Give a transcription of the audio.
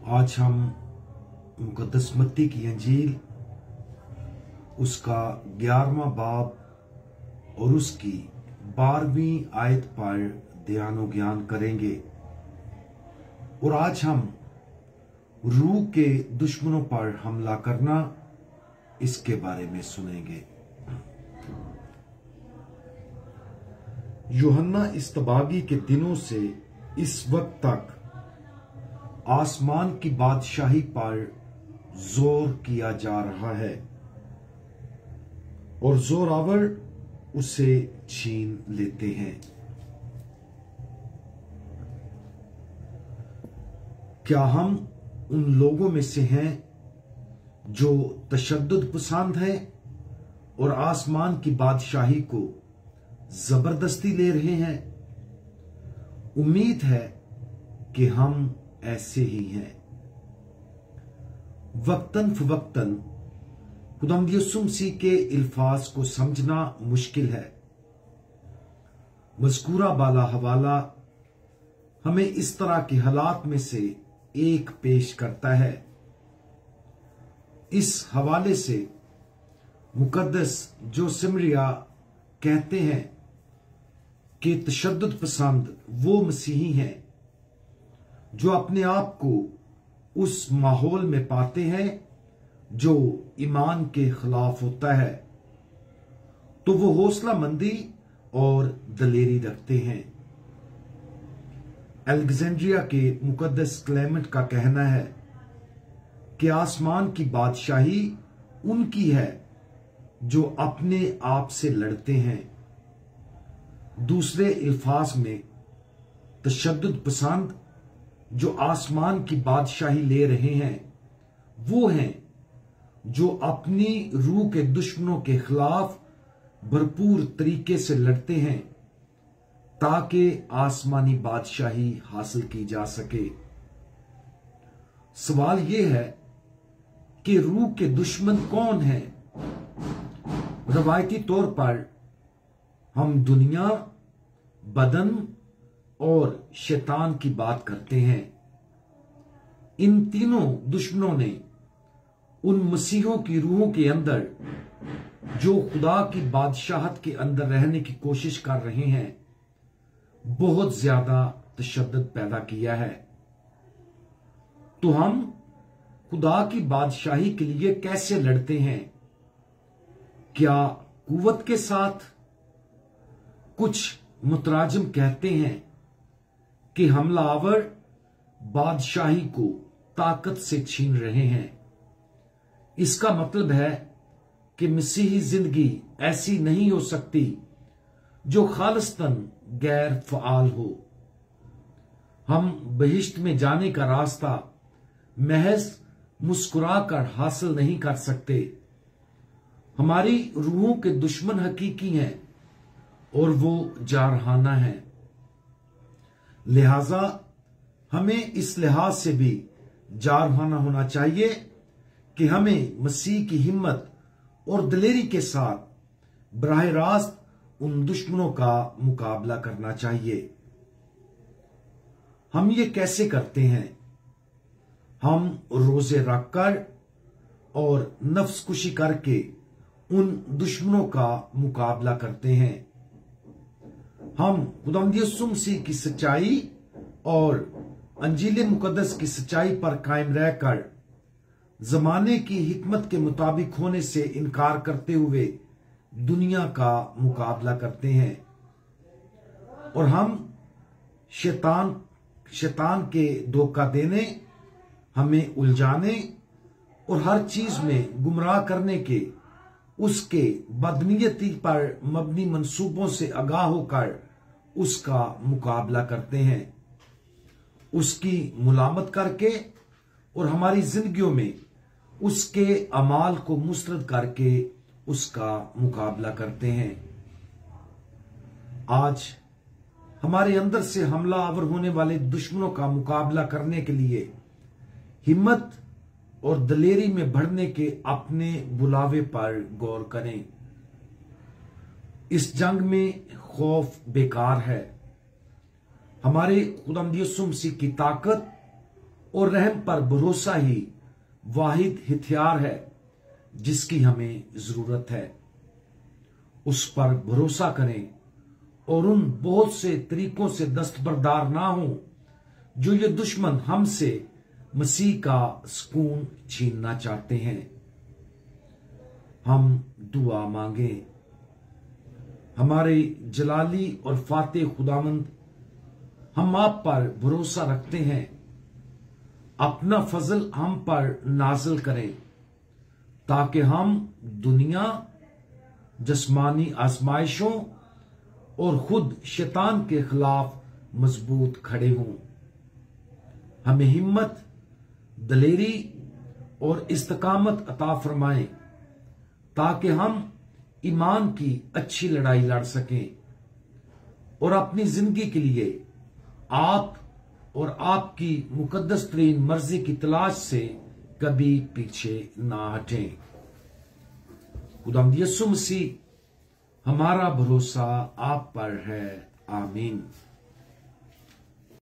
आज हम मुकद्दस मत्ती की अंजील उसका 11वां बाब और उसकी 12वीं आयत पर ध्यान ज्ञान करेंगे। और आज हम रूह के दुश्मनों पर हमला करना इसके बारे में सुनेंगे। यूहन्ना इस्तबागी के दिनों से इस वक्त तक आसमान की बादशाही पर जोर किया जा रहा है और जोरावर उसे छीन लेते हैं। क्या हम उन लोगों में से हैं जो तशद्दुद पसंद हैं और आसमान की बादशाही को जबरदस्ती ले रहे हैं? उम्मीद है कि हम ऐसे ही हैं। वक्तन फवक्तन खुदावंद यीशु मसीह के अल्फाज को समझना मुश्किल है। मज़कूरा बाला हवाला हमें इस तरह के हालात में से एक पेश करता है। इस हवाले से मुकद्दस जोसेमरिया कहते हैं कि तशद्दुद पसंद वो मसीही हैं जो अपने आप को उस माहौल में पाते हैं जो ईमान के खिलाफ होता है, तो वो हौसला मंदी और दलेरी रखते हैं। अलेक्जेंड्रिया के मुकद्दस क्लेमेंट का कहना है कि आसमान की बादशाही उनकी है जो अपने आप से लड़ते हैं। दूसरे अल्फाज में तशद्दुद पसंद जो आसमान की बादशाही ले रहे हैं वो हैं जो अपनी रूह के दुश्मनों के खिलाफ भरपूर तरीके से लड़ते हैं ताकि आसमानी बादशाही हासिल की जा सके। सवाल यह है कि रूह के दुश्मन कौन हैं? रवायती तौर पर हम दुनिया, बदन और शैतान की बात करते हैं। इन तीनों दुश्मनों ने उन मसीहों की रूहों के अंदर जो खुदा की बादशाहत के अंदर रहने की कोशिश कर रहे हैं बहुत ज्यादा तशद्दुद पैदा किया है। तो हम खुदा की बादशाही के लिए कैसे लड़ते हैं? क्या कुव्वत के साथ? कुछ मुतराजिम कहते हैं कि हमलावर बादशाही को ताकत से छीन रहे हैं। इसका मतलब है कि मसीही जिंदगी ऐसी नहीं हो सकती जो खालिस्तन गैर फ़आल हो। हम बहिश्त में जाने का रास्ता महज मुस्कुराकर हासिल नहीं कर सकते। हमारी रूहों के दुश्मन हकीकी हैं और वो जारहाना है। लिहाजा हमें इस लिहाज से भी जारहाना होना चाहिए कि हमें मसीह की हिम्मत और दलेरी के साथ बराह रास्त उन दुश्मनों का मुकाबला करना चाहिए। हम ये कैसे करते हैं? हम रोजे रखकर और नफ्स कुशी करके उन दुश्मनों का मुकाबला करते हैं। हम खुदावंद यीशु मसीह की सच्चाई और अंजील मुकद्दस की सच्चाई पर कायम रहकर जमाने की हिकमत के मुताबिक होने से इनकार करते हुए दुनिया का मुकाबला करते हैं। और हम शैतान के धोखा देने, हमें उलझाने और हर चीज में गुमराह करने के उसके बदनीयती पर मबनी मंसूबों से आगाह होकर उसका मुकाबला करते हैं, उसकी मुलामत करके और हमारी जिंदगियों में उसके अमाल को मुस्तरद करके उसका मुकाबला करते हैं। आज हमारे अंदर से हमला आवर होने वाले दुश्मनों का मुकाबला करने के लिए हिम्मत और दलेरी में बढ़ने के अपने बुलावे पर गौर करें। इस जंग में खौफ बेकार है। हमारे खुदावंद यीशु मसीह की ताकत और रहम पर भरोसा ही वाहिद हथियार है जिसकी हमें जरूरत है। उस पर भरोसा करें और उन बहुत से तरीकों से दस्तबरदार ना हो जो ये दुश्मन हमसे मसीह का सुकून छीनना चाहते हैं। हम दुआ मांगे। हमारे जलाली और फाते खुदावंद, हम आप पर भरोसा रखते हैं। अपना फजल हम पर नाजिल करें ताकि हम दुनिया, जिस्मानी आजमाइशों और खुद शैतान के खिलाफ मजबूत खड़े हों। हमें हिम्मत, दलेरी और इस्तकामत अता फरमाएं ताकि हम ईमान की अच्छी लड़ाई लड़ सकें और अपनी जिंदगी के लिए आप और आपकी मुकद्दस तरीन मर्जी की तलाश से कभी पीछे ना हटें। खुदावंद यीशु मसीह, हमारा भरोसा आप पर है। आमीन।